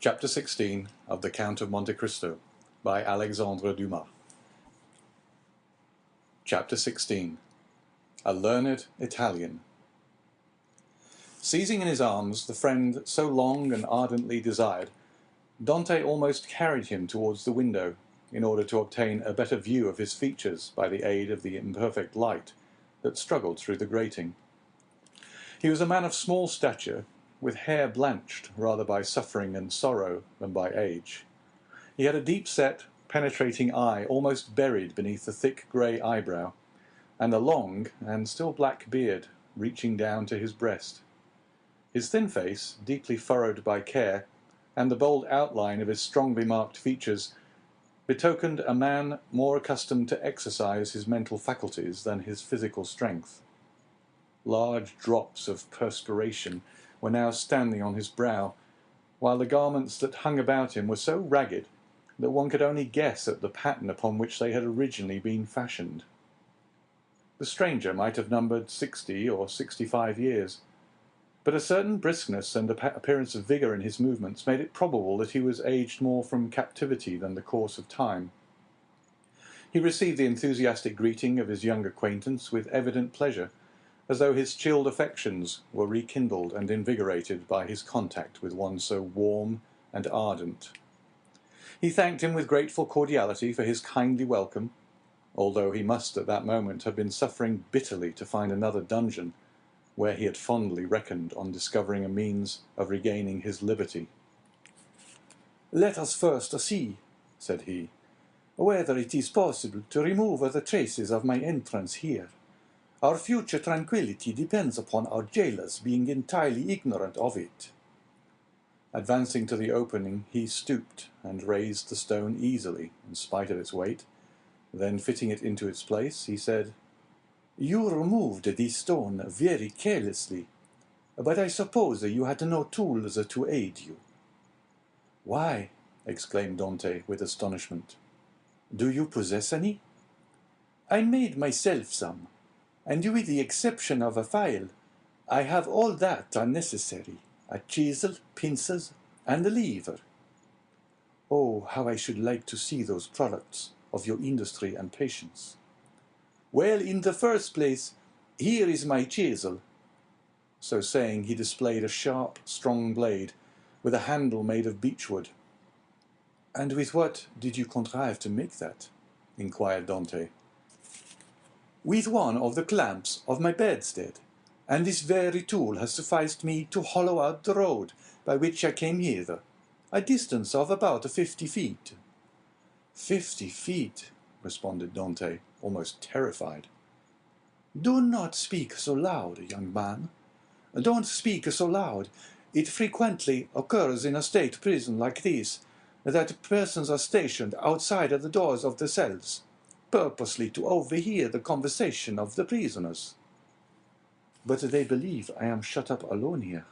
Chapter 16 of the Count of Monte Cristo by Alexandre Dumas. Chapter 16. A Learned Italian. Seizing in his arms the friend so long and ardently desired, Dante almost carried him towards the window in order to obtain a better view of his features by the aid of the imperfect light that struggled through the grating. He was a man of small stature, with hair blanched rather by suffering and sorrow than by age. He had a deep-set, penetrating eye almost buried beneath the thick grey eyebrow, and a long and still black beard reaching down to his breast. His thin face, deeply furrowed by care, and the bold outline of his strongly marked features betokened a man more accustomed to exercise his mental faculties than his physical strength. Large drops of perspiration were now standing on his brow, while the garments that hung about him were so ragged that one could only guess at the pattern upon which they had originally been fashioned. The stranger might have numbered 60 or 65 years, but a certain briskness and appearance of vigour in his movements made it probable that he was aged more from captivity than the course of time. He received the enthusiastic greeting of his young acquaintance with evident pleasure, as though his chilled affections were rekindled and invigorated by his contact with one so warm and ardent. He thanked him with grateful cordiality for his kindly welcome, although he must at that moment have been suffering bitterly to find another dungeon, where he had fondly reckoned on discovering a means of regaining his liberty. "Let us first see," said he, "whether it is possible to remove the traces of my entrance here. Our future tranquillity depends upon our jailers being entirely ignorant of it." Advancing to the opening, he stooped and raised the stone easily, in spite of its weight. Then, fitting it into its place, he said, "You removed this stone very carelessly, but I suppose you had no tools to aid you." "Why," exclaimed Dante with astonishment, "do you possess any?" "I made myself some, and with the exception of a file, I have all that are necessary, a chisel, pincers, and a lever." "Oh, how I should like to see those products of your industry and patience." "Well, in the first place, here is my chisel." So saying, he displayed a sharp, strong blade, with a handle made of beechwood. "And with what did you contrive to make that?" inquired Dante. "With one of the clamps of my bedstead, and this very tool has sufficed me to hollow out the road by which I came hither, a distance of about 50 feet. 50 feet, responded Dante, almost terrified. "Do not speak so loud, young man. Don't speak so loud. It frequently occurs in a state prison like this, that persons are stationed outside of the doors of the cells, purposely to overhear the conversation of the prisoners." "But they believe I am shut up alone here."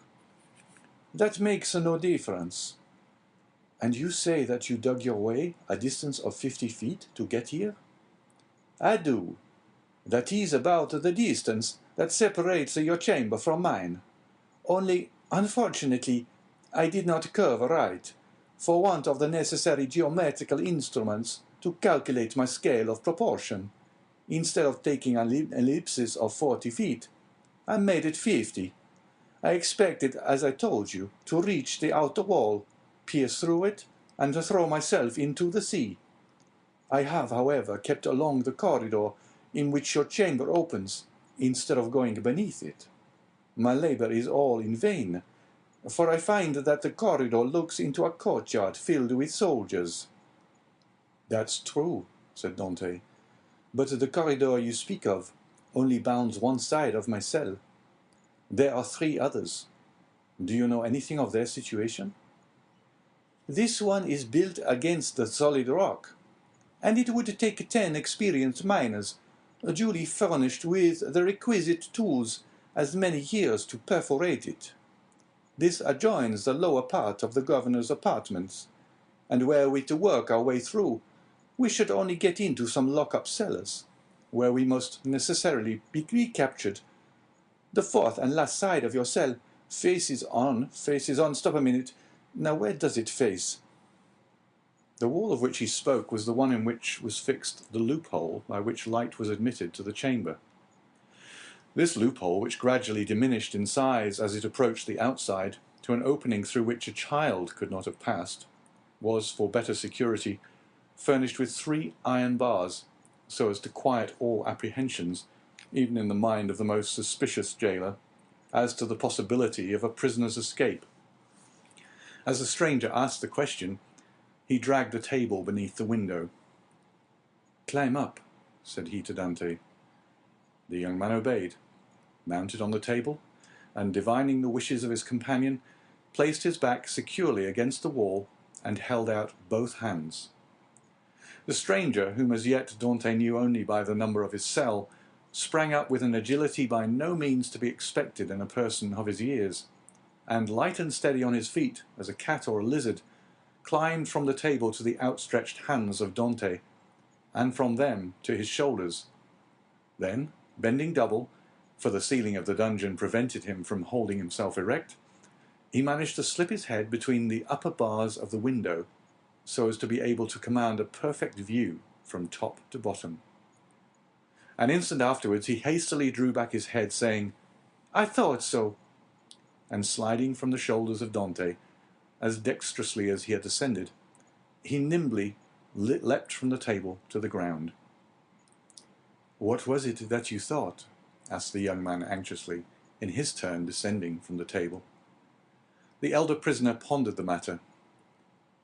"That makes no difference." "And you say that you dug your way a distance of 50 feet to get here?" "I do. That is about the distance that separates your chamber from mine. Only, unfortunately, I did not curve right, for want of the necessary geometrical instruments to calculate my scale of proportion. Instead of taking an ellipsis of 40 feet, I made it 50. I expected, as I told you, to reach the outer wall, pierce through it, and throw myself into the sea. I have, however, kept along the corridor in which your chamber opens, instead of going beneath it. My labor is all in vain, for I find that the corridor looks into a courtyard filled with soldiers." "That's true," said Dante, "but the corridor you speak of only bounds one side of my cell. There are 3 others. Do you know anything of their situation?" "This one is built against the solid rock, and it would take 10 experienced miners, duly furnished with the requisite tools, as many years to perforate it. This adjoins the lower part of the governor's apartments, and were we to work our way through, we should only get into some lock-up cellars, where we must necessarily be captured. The 4th and last side of your cell faces on, stop a minute, Now where does it face?" The wall of which he spoke was the one in which was fixed the loophole by which light was admitted to the chamber. This loophole, which gradually diminished in size as it approached the outside to an opening through which a child could not have passed, was, for better security, furnished with 3 iron bars, so as to quiet all apprehensions, even in the mind of the most suspicious jailer, as to the possibility of a prisoner's escape. As the stranger asked the question, he dragged a table beneath the window. "Climb up," said he to Dante. The young man obeyed, mounted on the table, and, divining the wishes of his companion, placed his back securely against the wall and held out both hands. The stranger, whom as yet Dante knew only by the number of his cell, sprang up with an agility by no means to be expected in a person of his years, and, light and steady on his feet as a cat or a lizard, climbed from the table to the outstretched hands of Dante, and from them to his shoulders. Then, bending double, for the ceiling of the dungeon prevented him from holding himself erect, he managed to slip his head between the upper bars of the window so as to be able to command a perfect view from top to bottom. An instant afterwards he hastily drew back his head, saying, "I thought so," and sliding from the shoulders of Dante, as dexterously as he had descended, he nimbly leapt from the table to the ground. "What was it that you thought?" asked the young man anxiously, in his turn descending from the table. The elder prisoner pondered the matter.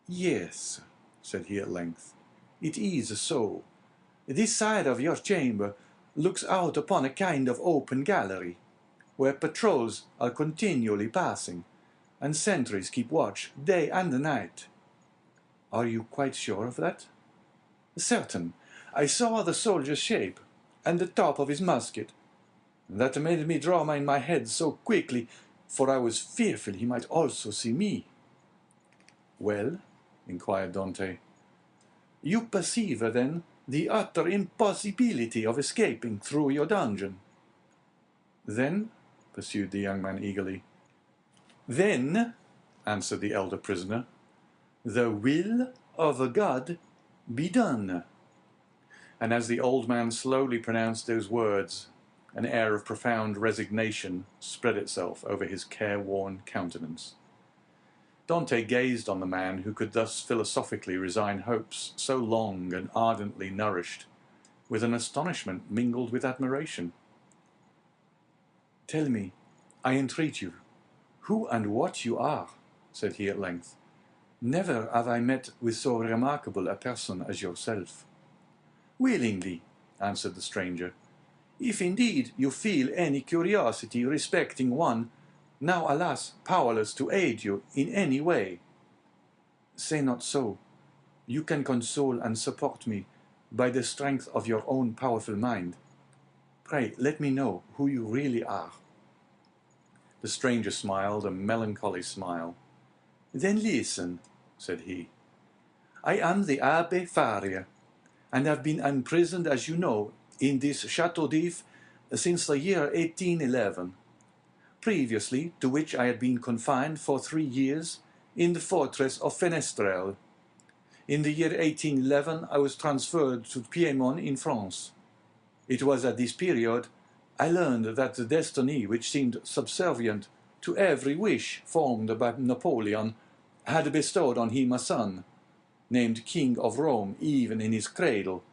"Yes," said he at length, "it is so. This side of your chamber looks out upon a kind of open gallery, where patrols are continually passing, and sentries keep watch day and night." "Are you quite sure of that?" "Certain. I saw the soldier's shape, and the top of his musket. That made me draw my head so quickly, for I was fearful he might also see me." "Well?" inquired Dante. "You perceive, then, the utter impossibility of escaping through your dungeon." "Then," pursued the young man eagerly, "then," answered the elder prisoner, "the will of God be done." And as the old man slowly pronounced those words, an air of profound resignation spread itself over his careworn countenance. Dante gazed on the man who could thus philosophically resign hopes so long and ardently nourished, with an astonishment mingled with admiration. "Tell me, I entreat you, who and what you are," said he at length. "Never have I met with so remarkable a person as yourself." "Willingly," answered the stranger, "if indeed you feel any curiosity respecting one, now alas powerless to aid you in any way." "Say not so. You can console and support me by the strength of your own powerful mind. Pray let me know who you really are." The stranger smiled a melancholy smile. "Then listen," said he. "I am the Abbé Faria, and have been imprisoned, as you know, in this Château d'If since the year 1811, previously to which I had been confined for 3 years in the fortress of Fenestrelle. In the year 1811 I was transferred to Piedmont in France. It was at this period I learned that the destiny which seemed subservient to every wish formed by Napoleon had bestowed on him a son, named King of Rome even in his cradle.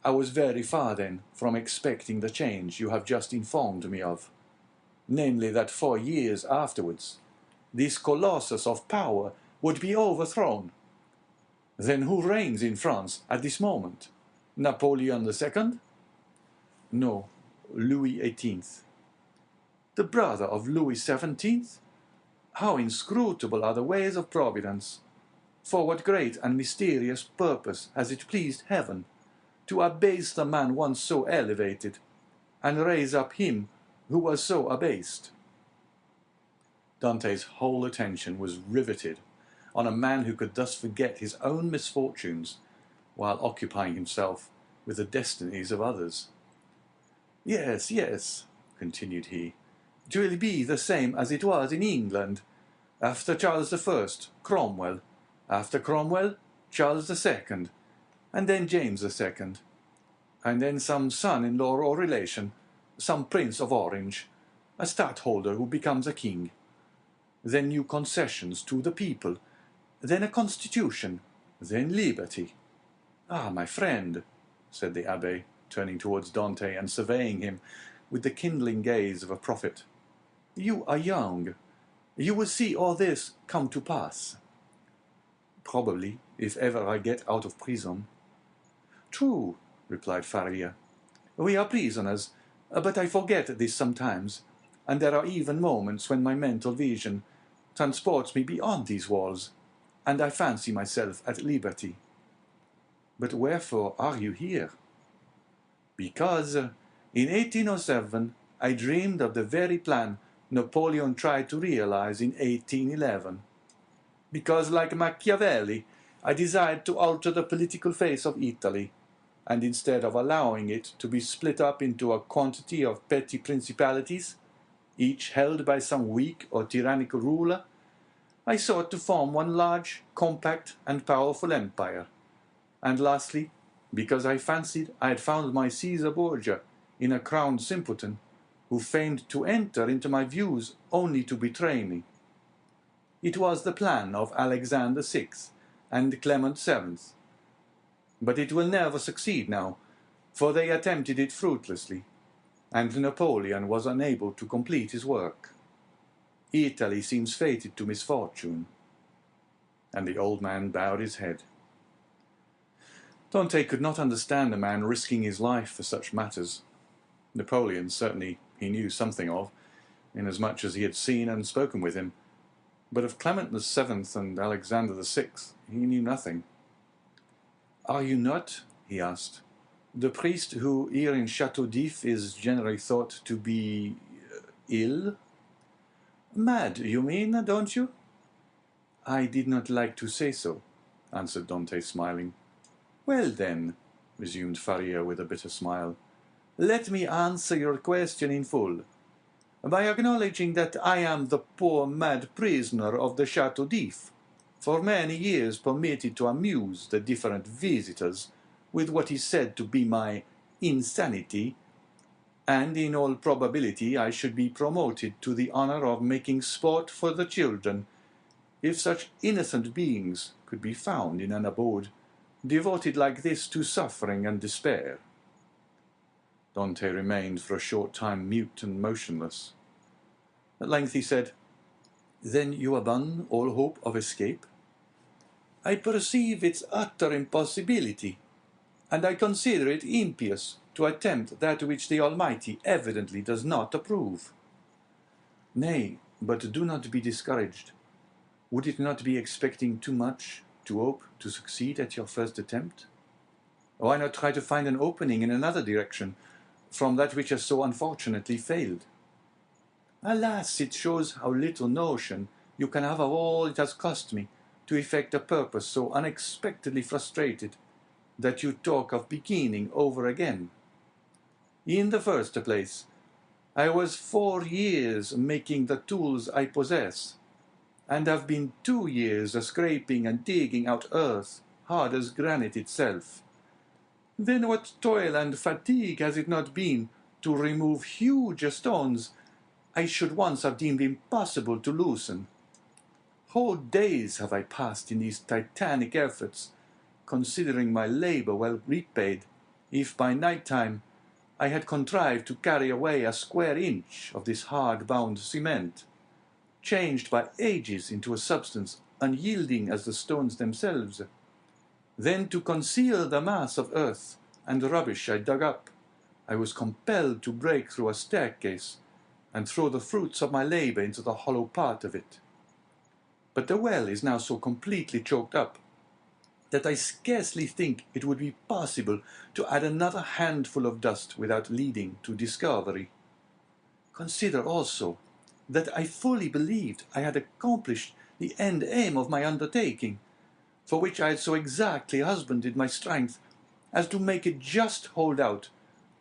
I was very far then from expecting the change you have just informed me of, namely that 4 years afterwards this colossus of power would be overthrown. Then who reigns in France at this moment? Napoleon II? No, Louis XVIII. The brother of Louis XVII? How inscrutable are the ways of Providence! For what great and mysterious purpose has it pleased Heaven to abase the man once so elevated, and raise up him who was so abased?" Dante's whole attention was riveted on a man who could thus forget his own misfortunes while occupying himself with the destinies of others. "Yes, yes," continued he, "'twill be the same as it was in England. After Charles I, Cromwell. After Cromwell, Charles II, and then James II, and then some son-in-law or relation, some Prince of Orange, a stadtholder who becomes a king. Then new concessions to the people, then a constitution, then liberty. Ah, my friend, said the abbé, turning towards Dante and surveying him with the kindling gaze of a prophet, you are young. You will see all this come to pass. Probably, if ever I get out of prison. True, replied Faria. We are prisoners, but I forget this sometimes, and there are even moments when my mental vision transports me beyond these walls, and I fancy myself at liberty. But wherefore are you here? Because in 1807 I dreamed of the very plan Napoleon tried to realize in 1811. Because, like Machiavelli, I desired to alter the political face of Italy, and instead of allowing it to be split up into a quantity of petty principalities, each held by some weak or tyrannical ruler, I sought to form one large, compact, and powerful empire. And lastly, because I fancied I had found my Caesar Borgia in a crowned simpleton, who feigned to enter into my views only to betray me. It was the plan of Alexander VI and Clement VII. But it will never succeed now, for they attempted it fruitlessly, and Napoleon was unable to complete his work. Italy seems fated to misfortune. And the old man bowed his head. Dante could not understand a man risking his life for such matters. Napoleon certainly he knew something of, inasmuch as he had seen and spoken with him, but of Clement VII and Alexander VI he knew nothing. Are you not, he asked, the priest who here in Château d'If is generally thought to be ill? Mad, you mean, don't you? I did not like to say so, answered Dante, smiling. Well then, resumed Faria with a bitter smile, let me answer your question in full, by acknowledging that I am the poor mad prisoner of the Château d'If, for many years permitted to amuse the different visitors with what is said to be my insanity, and in all probability I should be promoted to the honor of making sport for the children, if such innocent beings could be found in an abode devoted like this to suffering and despair. Dante remained for a short time mute and motionless. At length he said, Then you abandon all hope of escape? I perceive its utter impossibility, and I consider it impious to attempt that which the Almighty evidently does not approve. Nay, but do not be discouraged. Would it not be expecting too much to hope to succeed at your first attempt? Why not try to find an opening in another direction from that which has so unfortunately failed? Alas, it shows how little notion you can have of all it has cost me to effect a purpose so unexpectedly frustrated, that you talk of beginning over again. In the first place, I was 4 years making the tools I possess, and have been 2 years scraping and digging out earth hard as granite itself. Then what toil and fatigue has it not been to remove huge stones I should once have deemed impossible to loosen? Whole days have I passed in these titanic efforts, considering my labor well repaid, if by night time I had contrived to carry away a square inch of this hard-bound cement, changed by ages into a substance unyielding as the stones themselves. Then, to conceal the mass of earth and rubbish I dug up, I was compelled to break through a staircase and throw the fruits of my labor into the hollow part of it. But the well is now so completely choked up that I scarcely think it would be possible to add another handful of dust without leading to discovery. Consider also that I fully believed I had accomplished the end aim of my undertaking, for which I had so exactly husbanded my strength as to make it just hold out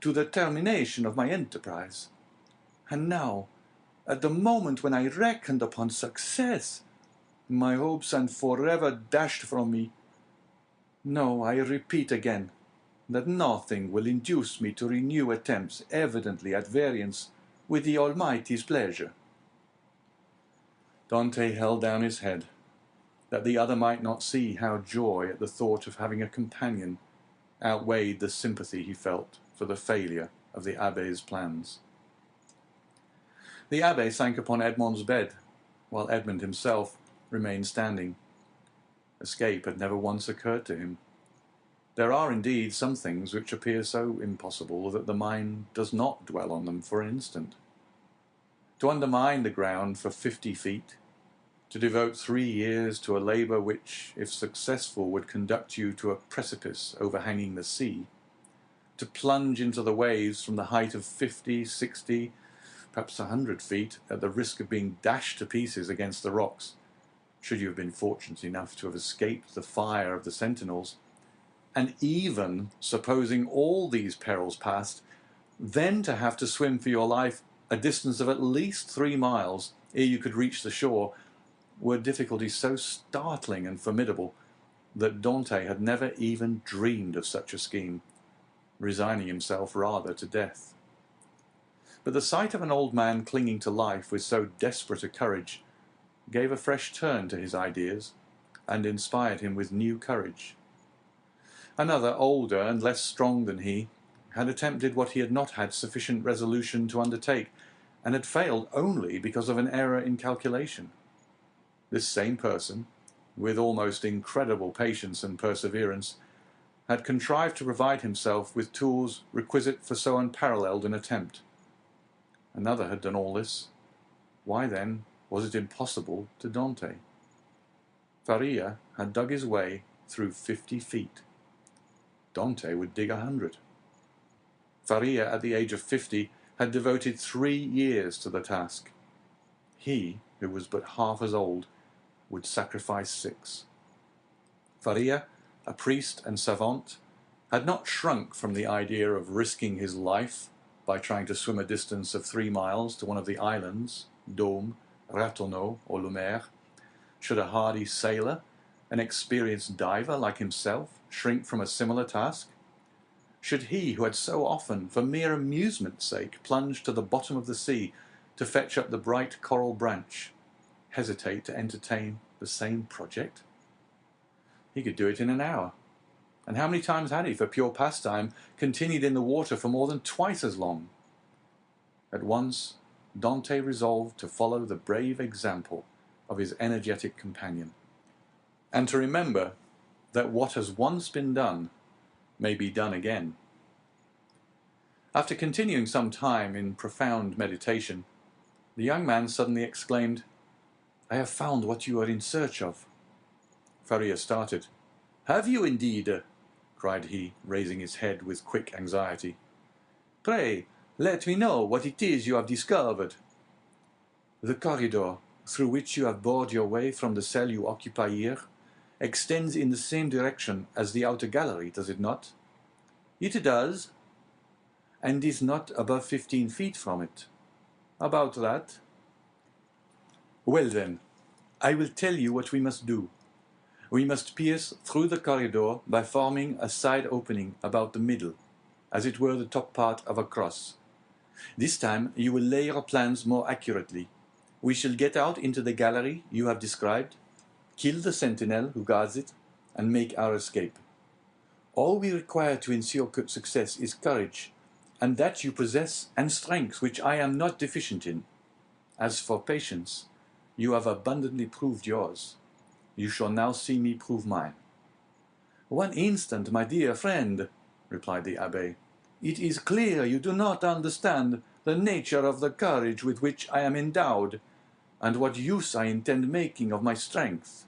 to the termination of my enterprise. And now, at the moment when I reckoned upon success, my hopes and forever dashed from me. No, I repeat again, that nothing will induce me to renew attempts evidently at variance with the Almighty's pleasure." Dante held down his head, that the other might not see how joy at the thought of having a companion outweighed the sympathy he felt for the failure of the abbé's plans. The abbé sank upon Edmond's bed, while Edmond himself remained standing. Escape had never once occurred to him. There are indeed some things which appear so impossible that the mind does not dwell on them for an instant. To undermine the ground for 50 feet, to devote 3 years to a labour which, if successful, would conduct you to a precipice overhanging the sea, to plunge into the waves from the height of 50, 60, perhaps 100 feet, at the risk of being dashed to pieces against the rocks, should you have been fortunate enough to have escaped the fire of the sentinels, and even supposing all these perils past, then to have to swim for your life a distance of at least 3 miles ere you could reach the shore, were difficulties so startling and formidable that Dante had never even dreamed of such a scheme, resigning himself rather to death. But the sight of an old man clinging to life with so desperate a courage gave a fresh turn to his ideas and inspired him with new courage. Another, older and less strong than he, had attempted what he had not had sufficient resolution to undertake, and had failed only because of an error in calculation. This same person, with almost incredible patience and perseverance, had contrived to provide himself with tools requisite for so unparalleled an attempt. Another had done all this. Why, then, was it impossible to Dante? Faria had dug his way through 50 feet. Dante would dig 100. Faria, at the age of 50, had devoted 3 years to the task. He, who was but half as old, would sacrifice 6. Faria, a priest and savant, had not shrunk from the idea of risking his life by trying to swim a distance of 3 miles to one of the islands, Dôme, Ratonneau, or Lumière. Should a hardy sailor, an experienced diver like himself, shrink from a similar task? Should he, who had so often, for mere amusement's sake, plunged to the bottom of the sea to fetch up the bright coral branch, hesitate to entertain the same project? He could do it in an hour. And how many times had he, for pure pastime, continued in the water for more than twice as long? At once, Dante resolved to follow the brave example of his energetic companion, and to remember that what has once been done may be done again. After continuing some time in profound meditation, the young man suddenly exclaimed, "I have found what you are in search of." Faria started. "Have you indeed?" cried he, raising his head with quick anxiety. "Pray, let me know what it is you have discovered." "The corridor through which you have bored your way from the cell you occupy here extends in the same direction as the outer gallery, does it not?" "It does." "And is not above 15 feet from it?" "About that." "Well then, I will tell you what we must do. We must pierce through the corridor by forming a side opening about the middle, as it were the top part of a cross. This time you will lay your plans more accurately. We shall get out into the gallery you have described, kill the sentinel who guards it, and make our escape. All we require to ensure success is courage, and that you possess, and strength which I am not deficient in. As for patience, you have abundantly proved yours. You shall now see me prove mine." "One instant, my dear friend," replied the abbé. "It is clear you do not understand the nature of the courage with which I am endowed, and what use I intend making of my strength.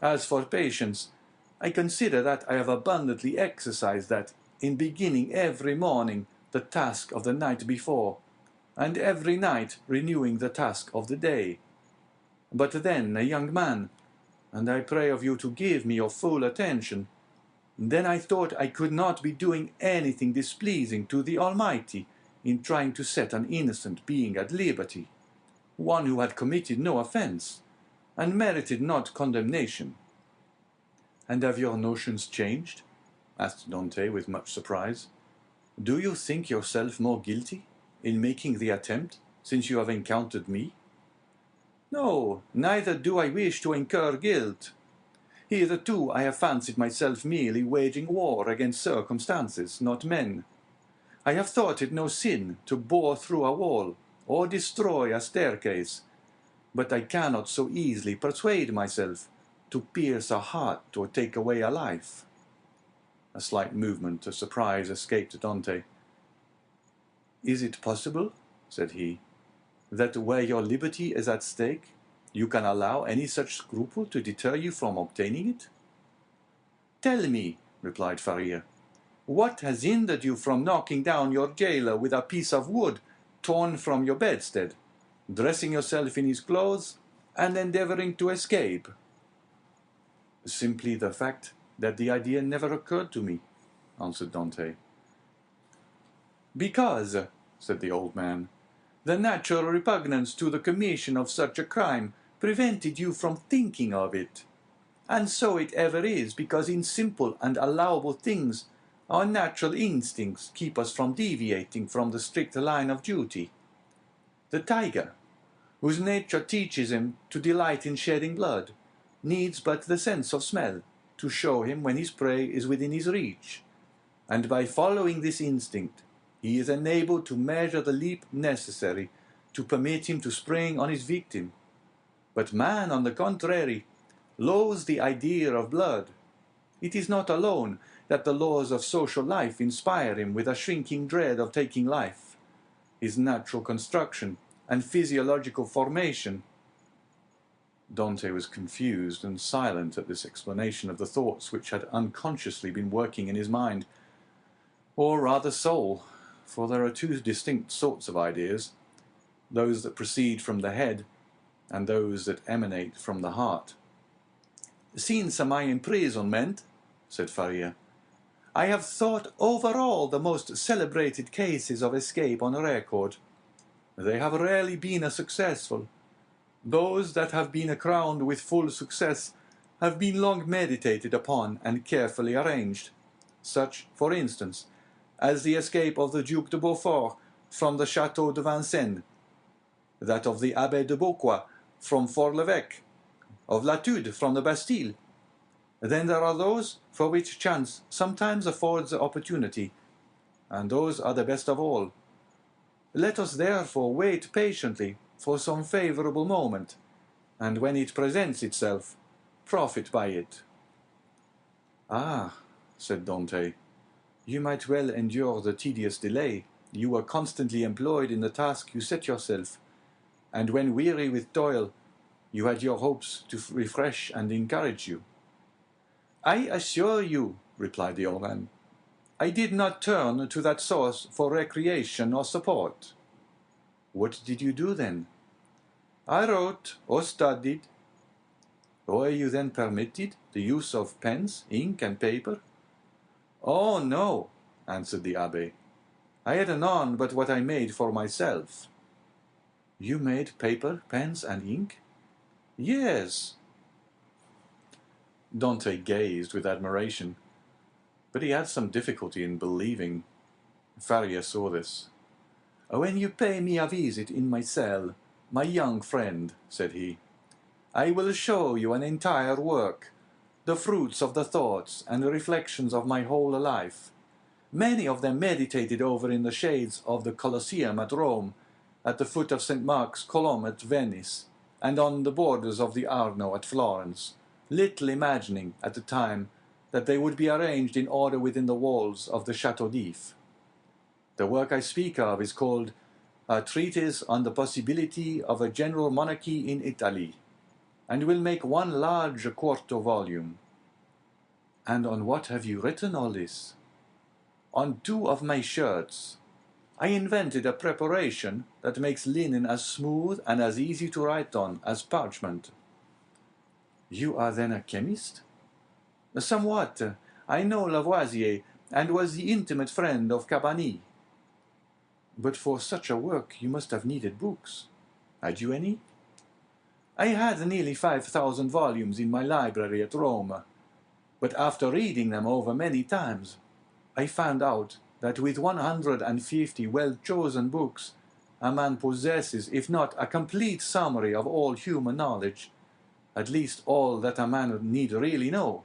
As for patience, I consider that I have abundantly exercised that in beginning every morning the task of the night before, and every night renewing the task of the day. But then, a young man, and I pray of you to give me your full attention, then I thought I could not be doing anything displeasing to the Almighty in trying to set an innocent being at liberty, one who had committed no offense, and merited not condemnation." "And have your notions changed?" asked Dante with much surprise. "Do you think yourself more guilty in making the attempt since you have encountered me?" "No, neither do I wish to incur guilt. Hitherto I have fancied myself merely waging war against circumstances, not men. I have thought it no sin to bore through a wall or destroy a staircase, but I cannot so easily persuade myself to pierce a heart or take away a life." A slight movement of surprise escaped Dante. "Is it possible," said he, "that where your liberty is at stake, you can allow any such scruple to deter you from obtaining it?" "Tell me," replied Faria, "what has hindered you from knocking down your jailer with a piece of wood torn from your bedstead, dressing yourself in his clothes, and endeavoring to escape?" "Simply the fact that the idea never occurred to me," answered Dante. "Because," said the old man, "the natural repugnance to the commission of such a crime prevented you from thinking of it. And so it ever is, because in simple and allowable things our natural instincts keep us from deviating from the strict line of duty. The tiger, whose nature teaches him to delight in shedding blood, needs but the sense of smell to show him when his prey is within his reach, and by following this instinct he is enabled to measure the leap necessary to permit him to spring on his victim. But man, on the contrary, loathes the idea of blood. It is not alone that the laws of social life inspire him with a shrinking dread of taking life. His natural construction and physiological formation—" Dante was confused and silent at this explanation of the thoughts which had unconsciously been working in his mind, or rather soul, for there are two distinct sorts of ideas, those that proceed from the head and those that emanate from the heart. "Since my imprisonment," said Faria, "I have thought over all the most celebrated cases of escape on record. They have rarely been successful. Those that have been crowned with full success have been long meditated upon and carefully arranged, such, for instance, as the escape of the Duc de Beaufort from the Chateau de Vincennes, that of the Abbé de Beaucois from Fort l'Evêque, of Latude from the Bastille. Then there are those for which chance sometimes affords opportunity, and those are the best of all. Let us therefore wait patiently for some favorable moment, and when it presents itself, profit by it." "Ah," said Dante, "you might well endure the tedious delay. You were constantly employed in the task you set yourself, and when weary with toil, you had your hopes to refresh and encourage you." "I assure you," replied the old man, "I did not turn to that source for recreation or support." "What did you do then?" "I wrote or studied." "Were you then permitted the use of pens, ink, and paper?" "Oh, no," answered the abbé. "I had none but what I made for myself." "You made paper, pens, and ink?" "Yes." Dante gazed with admiration, but he had some difficulty in believing. Faria saw this. "When you pay me a visit in my cell, my young friend," said he, "I will show you an entire work, the fruits of the thoughts and reflections of my whole life, many of them meditated over in the shades of the Colosseum at Rome, at the foot of St. Mark's Column at Venice, and on the borders of the Arno at Florence, little imagining at the time that they would be arranged in order within the walls of the Château d'If. The work I speak of is called A Treatise on the Possibility of a General Monarchy in Italy, and will make one large quarto volume." "And on what have you written all this?" "On 2 of my shirts. I invented a preparation that makes linen as smooth and as easy to write on as parchment." "You are then a chemist?" "Somewhat. I know Lavoisier, and was the intimate friend of Cabanilles." "But for such a work you must have needed books. Had you any?" I had nearly 5,000 volumes in my library at Rome, but after reading them over many times, I found out that with 150 well-chosen books, a man possesses, if not a complete summary of all human knowledge, at least all that a man need really know.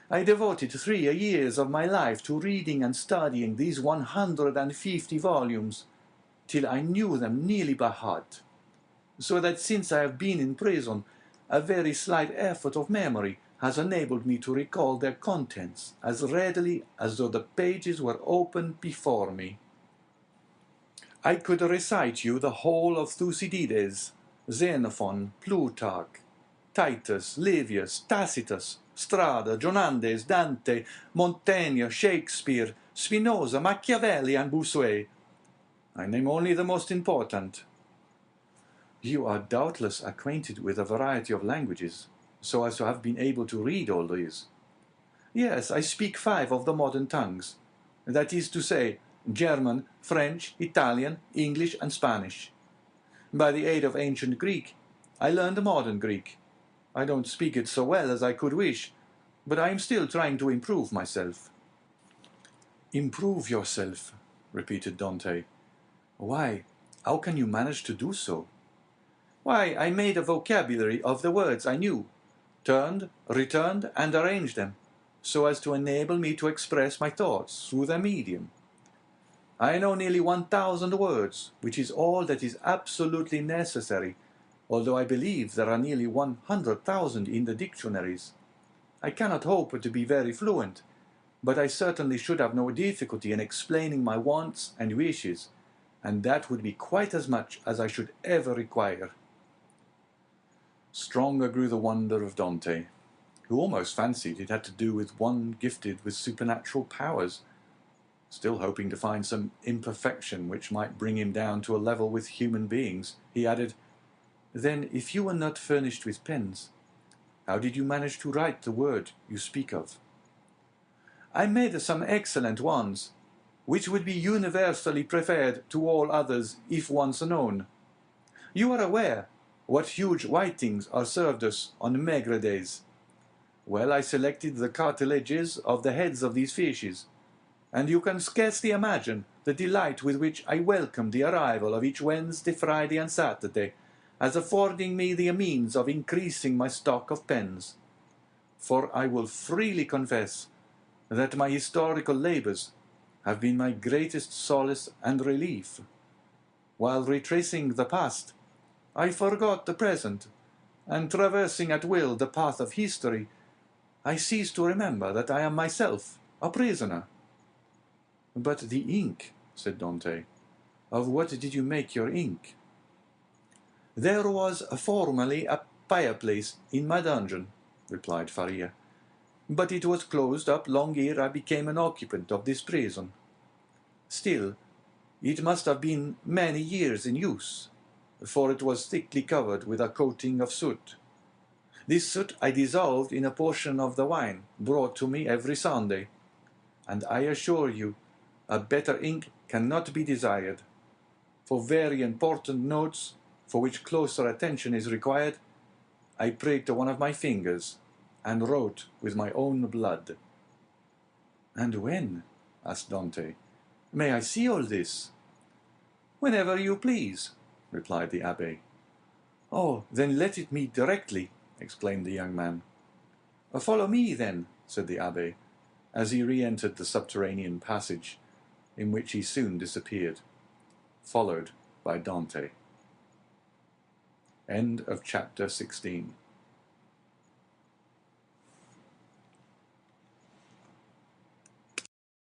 I devoted 3 years of my life to reading and studying these 150 volumes, till I knew them nearly by heart, so that since I have been in prison, a very slight effort of memory has enabled me to recall their contents as readily as though the pages were open before me. I could recite you the whole of Thucydides, Xenophon, Plutarch, Titus, Livius, Tacitus, Strada, Jonandes, Dante, Montaigne, Shakespeare, Spinoza, Machiavelli, and Bossuet. I name only the most important. You are doubtless acquainted with a variety of languages, so as to have been able to read all these. Yes, I speak 5 of the modern tongues, that is to say, German, French, Italian, English, and Spanish. By the aid of ancient Greek, I learned modern Greek. I don't speak it so well as I could wish, but I am still trying to improve myself. Improve yourself, repeated Dante. Why, how can you manage to do so? Why, I made a vocabulary of the words I knew, turned, returned, and arranged them, so as to enable me to express my thoughts through their medium. I know nearly 1,000 words, which is all that is absolutely necessary, although I believe there are nearly 100,000 in the dictionaries. I cannot hope to be very fluent, but I certainly should have no difficulty in explaining my wants and wishes, and that would be quite as much as I should ever require. Stronger grew the wonder of Dante, who almost fancied it had to do with one gifted with supernatural powers. Still hoping to find some imperfection which might bring him down to a level with human beings, he added, "Then, if you were not furnished with pens, how did you manage to write the word you speak of?" "I made some excellent ones, which would be universally preferred to all others if once known. You are aware what huge whitings are served us on maigre days. Well, I selected the cartilages of the heads of these fishes, and you can scarcely imagine the delight with which I welcome the arrival of each Wednesday, Friday, and Saturday, as affording me the means of increasing my stock of pens. For I will freely confess that my historical labours have been my greatest solace and relief. While retracing the past, I forgot the present, and traversing at will the path of history, I cease to remember that I am myself a prisoner." "But the ink," said Dante. "Of what did you make your ink?" "There was formerly a fireplace in my dungeon," replied Faria, "but it was closed up long ere I became an occupant of this prison. Still, it must have been many years in use, for it was thickly covered with a coating of soot. This soot I dissolved in a portion of the wine brought to me every Sunday, and I assure you a better ink cannot be desired. For very important notes, for which closer attention is required, I pricked one of my fingers, and wrote with my own blood." "And when?" asked Dante. "May I see all this?" "Whenever you please," replied the abbé. "Oh, then let it me directly," exclaimed the young man. "Follow me, then," said the abbé, as he re-entered the subterranean passage, in which he soon disappeared, followed by Dante. End of chapter 16.